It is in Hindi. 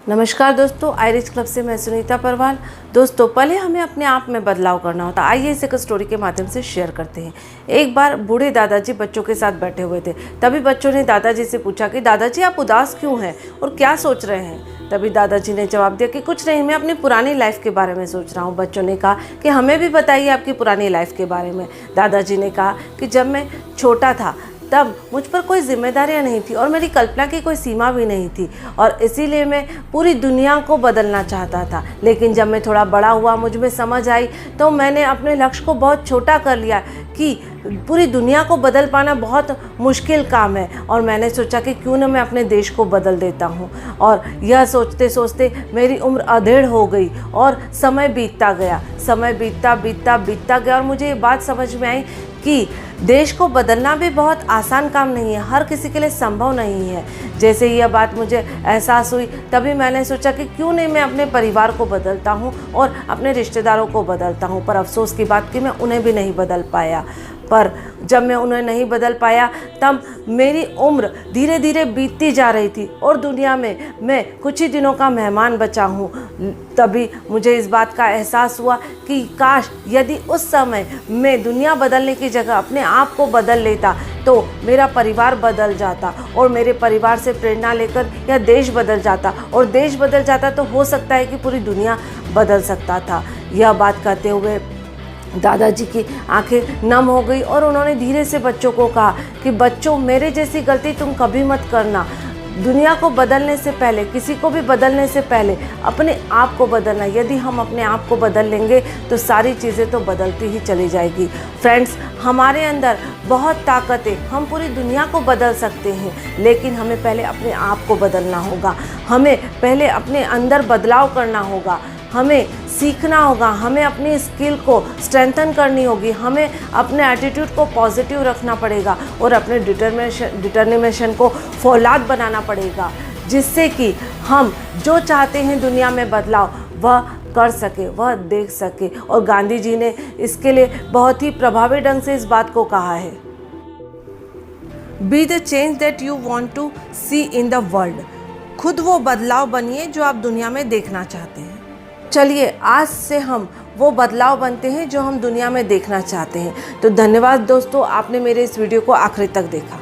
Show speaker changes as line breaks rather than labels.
नमस्कार दोस्तों, आयरिश क्लब से मैं सुनीता परवाल। दोस्तों, पहले हमें अपने आप में बदलाव करना होता है। आइए इसे एक स्टोरी के माध्यम से शेयर करते हैं। एक बार बूढ़े दादाजी बच्चों के साथ बैठे हुए थे। तभी बच्चों ने दादाजी से पूछा कि दादाजी आप उदास क्यों हैं और क्या सोच रहे हैं। तभी दादाजी ने जवाब दिया कि कुछ नहीं, मैं अपनी पुरानी लाइफ के बारे में सोच रहा हूँ। बच्चों ने कहा कि हमें भी बताइए आपकी पुरानी लाइफ के बारे में। दादाजी ने कहा कि जब मैं छोटा था तब मुझ पर कोई जिम्मेदारियां नहीं थी और मेरी कल्पना की कोई सीमा भी नहीं थी, और इसीलिए मैं पूरी दुनिया को बदलना चाहता था। लेकिन जब मैं थोड़ा बड़ा हुआ, मुझ में समझ आई, तो मैंने अपने लक्ष्य को बहुत छोटा कर लिया कि पूरी दुनिया को बदल पाना बहुत मुश्किल काम है। और मैंने सोचा कि क्यों न मैं अपने देश को बदल देता हूँ। और यह सोचते सोचते मेरी उम्र अधेड़ हो गई और समय बीतता गया। समय बीतता गया और मुझे ये बात समझ में आई कि देश को बदलना भी बहुत आसान काम नहीं है, हर किसी के लिए संभव नहीं है। जैसे यह बात मुझे एहसास हुई, तभी मैंने सोचा कि क्यों नहीं मैं अपने परिवार को बदलता हूँ और अपने रिश्तेदारों को बदलता हूँ। पर अफसोस की बात कि मैं उन्हें भी नहीं बदल पाया। पर जब मैं उन्हें नहीं बदल पाया, तब मेरी उम्र धीरे धीरे बीतती जा रही थी और दुनिया में मैं कुछ ही दिनों का मेहमान बचा हूँ। तभी मुझे इस बात का एहसास हुआ कि काश यदि उस समय मैं दुनिया बदलने की जगह अपने आप को बदल लेता तो मेरा परिवार बदल जाता, और मेरे परिवार से प्रेरणा लेकर यह देश बदल जाता, और देश बदल जाता तो हो सकता है कि पूरी दुनिया बदल सकता था। यह बात कहते हुए दादाजी की आंखें नम हो गई और उन्होंने धीरे से बच्चों को कहा कि बच्चों, मेरे जैसी गलती तुम कभी मत करना। दुनिया को बदलने से पहले, किसी को भी बदलने से पहले अपने आप को बदलना। यदि हम अपने आप को बदल लेंगे तो सारी चीज़ें तो बदलती ही चली जाएगी। फ्रेंड्स, हमारे अंदर बहुत ताकत है, हम पूरी दुनिया को बदल सकते हैं, लेकिन हमें पहले अपने आप को बदलना होगा। हमें पहले अपने अंदर बदलाव करना होगा, हमें सीखना होगा, हमें अपनी स्किल को स्ट्रेंथन करनी होगी, हमें अपने एटीट्यूड को पॉजिटिव रखना पड़ेगा और अपने डिटर्मिनेशन को फौलाद बनाना पड़ेगा, जिससे कि हम जो चाहते हैं दुनिया में बदलाव, वह कर सके, वह देख सके। और गांधी जी ने इसके लिए बहुत ही प्रभावी ढंग से इस बात को कहा है, be the change that you want to see in the world. खुद वो बदलाव बनिए जो आप दुनिया में देखना चाहते हैं। चलिए आज से हम वो बदलाव बनते हैं जो हम दुनिया में देखना चाहते हैं। तो धन्यवाद दोस्तों, आपने मेरे इस वीडियो को आखिरी तक देखा।